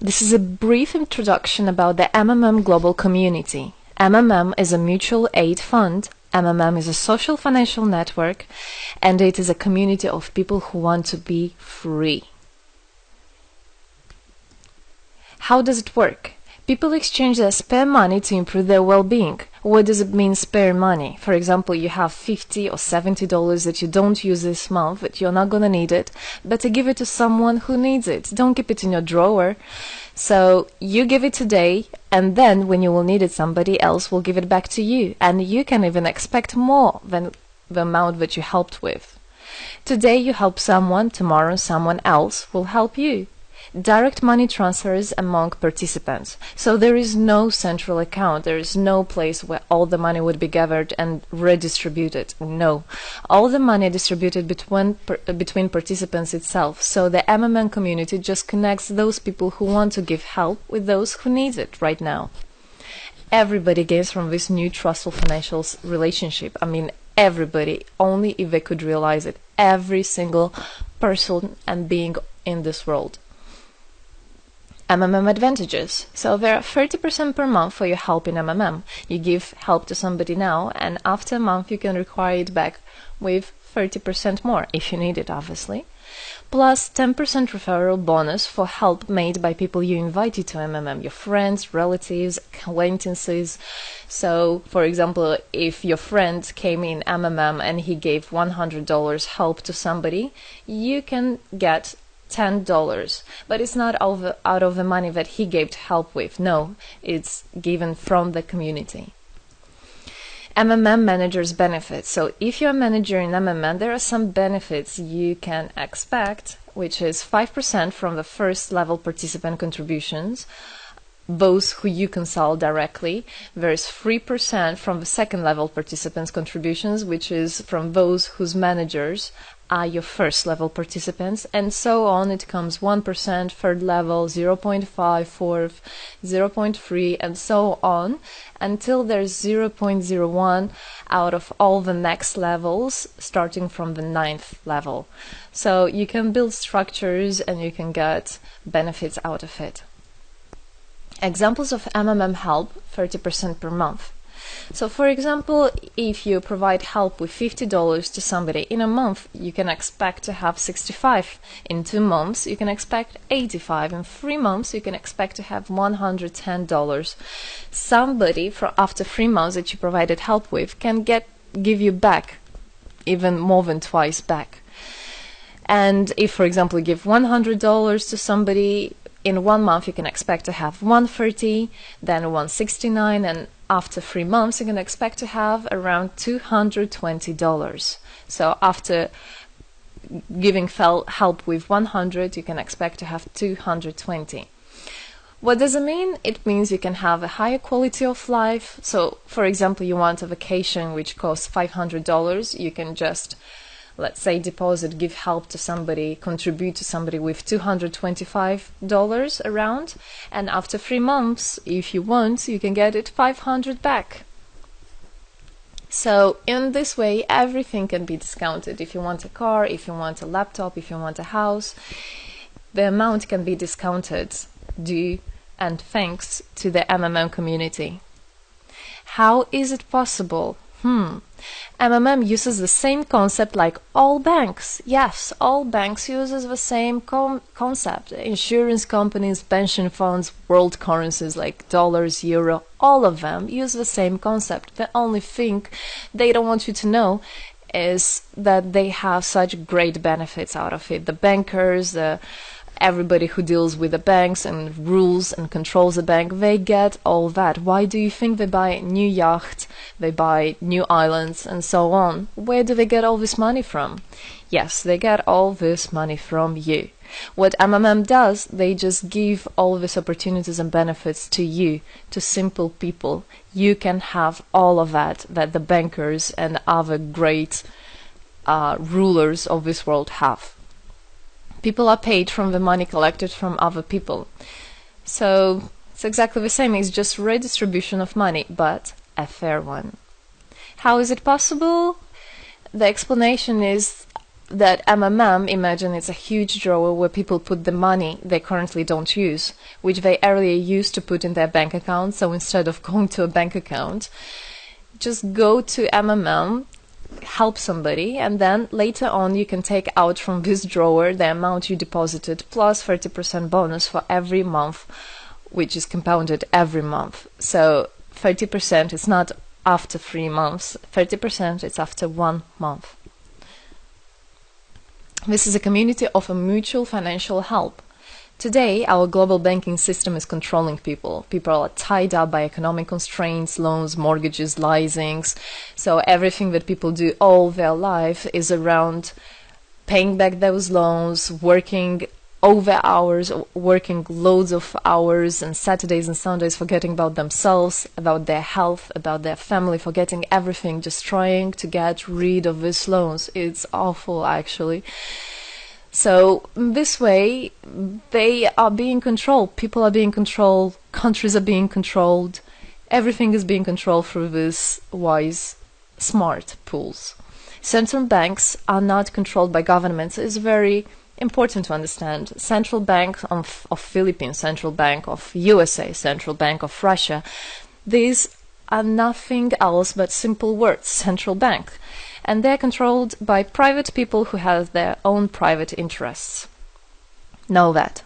This is a brief introduction about the MMM Global Community. MMM is a mutual aid fund. MMM is a social financial network, and it is a community of people who want to be free. How does it work? People exchange their spare money to improve their well-being. What does it mean, spare money? For example, you have $50 or $70 that you don't use this month, that you're not gonna need it. Better give it to someone who needs it. Don't keep it in your drawer. So you give it today, and then when you will need it, somebody else will give it back to you. And you can even expect more than the amount that you helped with. Today you help someone, tomorrow someone else will help you. Direct money transfers among participants. So there is no central account. There is no place where all the money would be gathered and redistributed. No. All the money distributed between participants itself. So the MMM community just connects those people who want to give help with those who need it right now. Everybody gains from this new trustful financial relationship. I mean, everybody, only if they could realize it. Every single person and being in this world. MMM advantages. So there are 30% per month for your help in MMM. You give help to somebody now, and after a month you can require it back with 30% more, if you need it, obviously. Plus 10% referral bonus for help made by people you invited to MMM, your friends, relatives, acquaintances. So, for example, if your friend came in MMM and he gave $100 help to somebody, you can get $10, but it's not out of the money that he gave to help with. No, it's given from the community. MMM managers benefits. So if you're a manager in MMM, there are some benefits you can expect, which is 5% from the first level participant contributions, those who you consult directly. There's 3% from the second level participants contributions, which is from those whose managers are your first level participants, and so on. It comes 1%, third level, 0.5, fourth, 0.3, and so on, until there's 0.01 out of all the next levels, starting from the 9th level. So you can build structures and you can get benefits out of it. Examples of MMM help, 30% per month. So for example, if you provide help with $50 to somebody in a month, you can expect to have 65. In 2 months, you can expect 85. In 3 months, you can expect to have $110. Somebody after 3 months that you provided help with can give you back even more than twice back. And if, for example, you give $100 to somebody, in 1 month you can expect to have 130, then 169, and after 3 months you can expect to have around $220. So after giving help with 100, you can expect to have 220. What does it mean? It means you can have a higher quality of life. So for example, you want a vacation which costs $500, you can just, let's say, give help to somebody, contribute to somebody with $225 around, and after 3 months, if you want, you can get it 500 back. So in this way, everything can be discounted. If you want a car, if you want a laptop, if you want a house, the amount can be discounted due and thanks to the MMM community. How is it possible? MMM uses the same concept like all banks. Yes, all banks uses the same concept. Insurance companies, pension funds, world currencies like dollars, euro, all of them use the same concept. The only thing they don't want you to know is that they have such great benefits out of it. The bankers, everybody who deals with the banks and rules and controls the bank, they get all that. Why do you think they buy new yachts, they buy new islands, and so on? Where do they get all this money from? Yes, they get all this money from you. What MMM does, they just give all these opportunities and benefits to you, to simple people. You can have all of that the bankers and other great rulers of this world have. People are paid from the money collected from other people. So it's exactly the same. It's just redistribution of money, but a fair one. How is it possible? The explanation is that MMM, imagine it's a huge drawer where people put the money they currently don't use, which they earlier used to put in their bank account. So instead of going to a bank account, just go to MMM, help somebody, and then later on you can take out from this drawer the amount you deposited plus 30% bonus for every month, which is compounded every month. So 30% is not after 3 months, 30% it's after 1 month. This is a community of a mutual financial help. Today, our global banking system is controlling people. People are tied up by economic constraints, loans, mortgages, leasings. So everything that people do all their life is around paying back those loans, working over hours, working loads of hours and Saturdays and Sundays, forgetting about themselves, about their health, about their family, forgetting everything, just trying to get rid of these loans. It's awful, actually. So this way, they are being controlled. People are being controlled. Countries are being controlled. Everything is being controlled through these wise, smart pools. Central banks are not controlled by governments. It's very important to understand. Central Bank of Philippines, Central Bank of USA, Central Bank of Russia, these are nothing else but simple words, central bank. And they're controlled by private people who have their own private interests. Know that.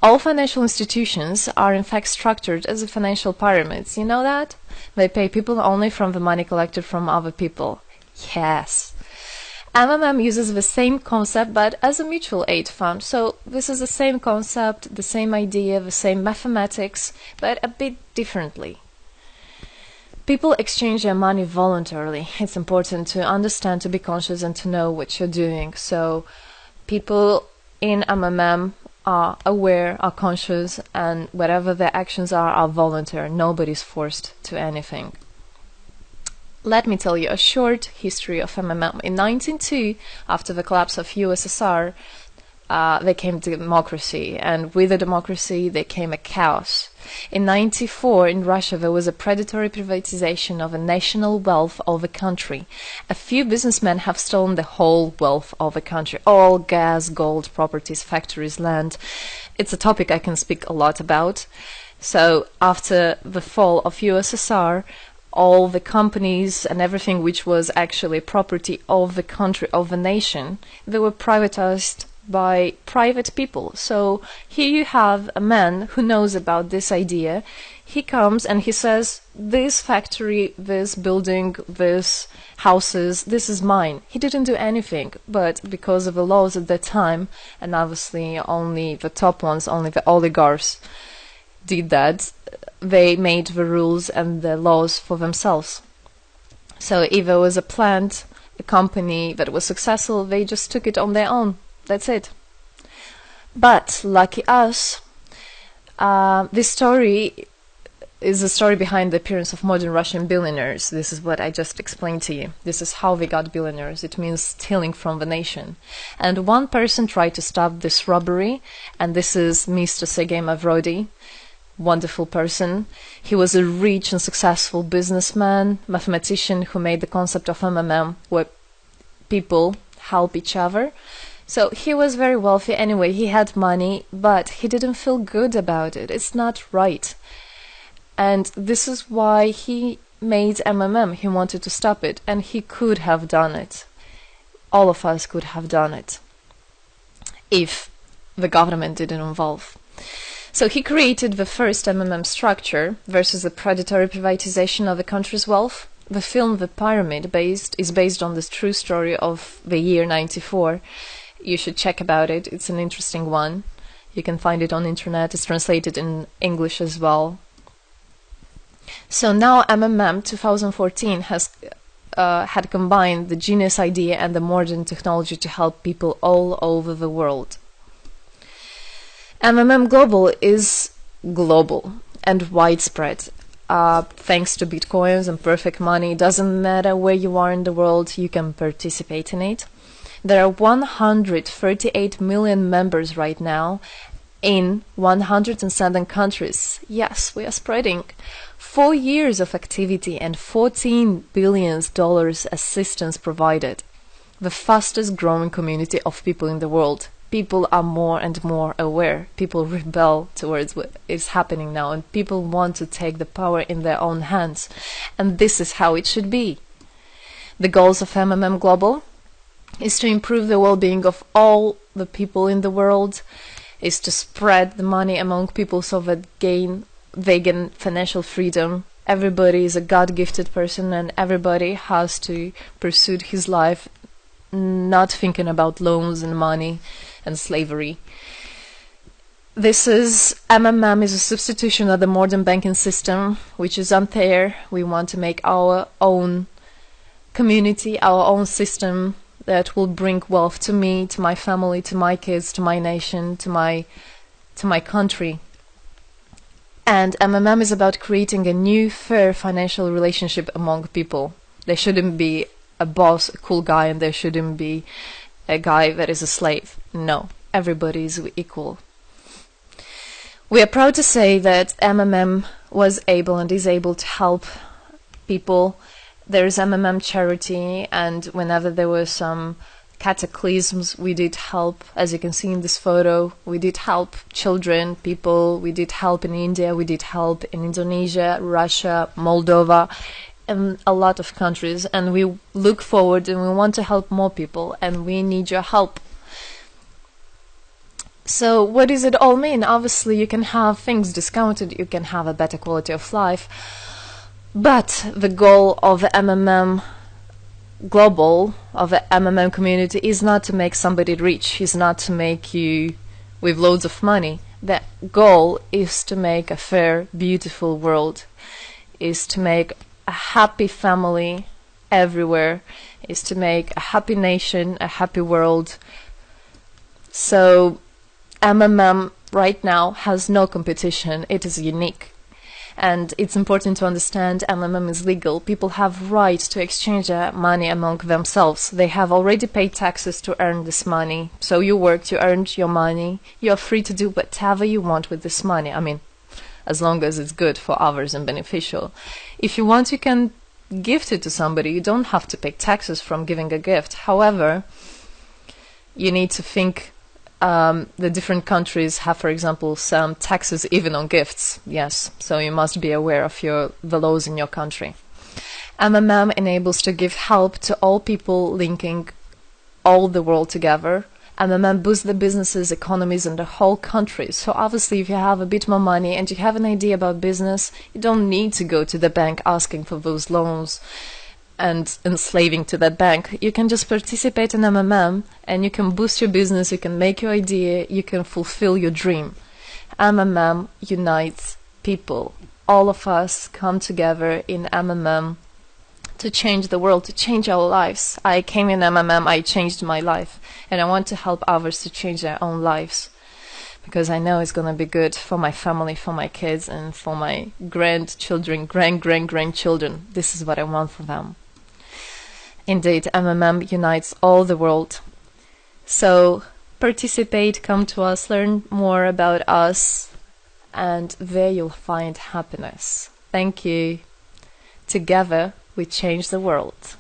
All financial institutions are in fact structured as financial pyramids. You know that? They pay people only from the money collected from other people. Yes. MMM uses the same concept but as a mutual aid fund. So this is the same concept, the same idea, the same mathematics, but a bit differently. People exchange their money voluntarily. It's important to understand, to be conscious and to know what you're doing. So people in MMM are aware, are conscious, and whatever their actions are voluntary. Nobody's forced to anything. Let me tell you a short history of MMM. In 1902, after the collapse of USSR, there came democracy, and with the democracy there came a chaos. In 1994, in Russia, there was a predatory privatization of a national wealth of the country. A few businessmen have stolen the whole wealth of the country, all gas, gold, properties, factories, land. It's a topic I can speak a lot about. So after the fall of USSR, all the companies and everything which was actually property of the country, of the nation, they were privatized by private people. So here you have a man who knows about this idea. He comes and he says, this factory, this building, this houses, this is mine. He didn't do anything, but because of the laws at that time, and obviously only the top ones, only the oligarchs did that, they made the rules and the laws for themselves. So if there was a plant, a company that was successful, they just took it on their own. That's it. But lucky us, this story is the story behind the appearance of modern Russian billionaires. This is what I just explained to you. This is how they got billionaires. It means stealing from the nation. And one person tried to stop this robbery, and this is Mr. Sergei Mavrodi. Wonderful person. He was a rich and successful businessman, mathematician who made the concept of MMM, where people help each other. So he was very wealthy anyway, he had money, but he didn't feel good about it. It's not right. And this is why he made MMM. He wanted to stop it, and he could have done it. All of us could have done it if the government didn't involve. So he created the first MMM structure versus the predatory privatization of the country's wealth. The film The Pyramid is based on this true story of the year 94. You should check about it. It's an interesting one. You can find it on internet. It's translated in English as well. So now MMM 2014 has had combined the genius idea and the modern technology to help people all over the world. MMM Global is global and widespread. Thanks to Bitcoins and perfect money, it doesn't matter where you are in the world, you can participate in it. There are 138 million members right now in 107 countries. Yes, we are spreading. 4 years of activity and $14 billion assistance provided. the fastest growing community of people in the world. People are more and more aware. People rebel towards what is happening now, and people want to take the power in their own hands. And this is how it should be. The goals of MMM Global is to improve the well-being of all the people in the world, is to spread the money among people so that they gain financial freedom. Everybody is a God-gifted person, and everybody has to pursue his life not thinking about loans and money and slavery. This is MMM is a substitution of the modern banking system, which is unfair. We want to make our own community, our own system that will bring wealth to me, to my family, to my kids, to my nation, to my country. And MMM is about creating a new, fair financial relationship among people. There shouldn't be a boss, a cool guy, and there shouldn't be a guy that is a slave. No, everybody is equal. We are proud to say that MMM was able and is able to help people. There is MMM charity, and whenever there were some cataclysms, we did help. As you can see in this photo, we did help children, people, we did help in India, we did help in Indonesia, Russia, Moldova, and a lot of countries. And we look forward and we want to help more people, and we need your help. So what does it all mean? Obviously, you can have things discounted, you can have a better quality of life, but the goal of the MMM Global, of the MMM community, is not to make somebody rich, is not to make you with loads of money. The goal is to make a fair, beautiful world, is to make a happy family everywhere, is to make a happy nation, a happy world. So MMM right now has no competition, it is unique. And it's important to understand MMM is legal. People have right to exchange their money among themselves. They have already paid taxes to earn this money. So you worked, you earned your money. You're free to do whatever you want with this money. I mean, as long as it's good for others and beneficial. If you want, you can gift it to somebody. You don't have to pay taxes from giving a gift. However, you need to think the different countries have, for example, some taxes even on gifts. Yes, so you must be aware of the laws in your country. MMM enables to give help to all people, linking all the world together. MMM boosts the businesses, economies, and the whole country. So obviously, if you have a bit more money and you have an idea about business, you don't need to go to the bank asking for those loans and enslaving to that bank. You can just participate in MMM and you can boost your business, you can make your idea, you can fulfill your dream. MMM unites people. All of us come together in MMM to change the world, to change our lives. I came in MMM, I changed my life, and I want to help others to change their own lives, because I know it's going to be good for my family, for my kids, and for my grandchildren, grandchildren. This is what I want for them. Indeed, MMM unites all the world. So participate, come to us, learn more about us, and there you'll find happiness. Thank you. Together, we change the world.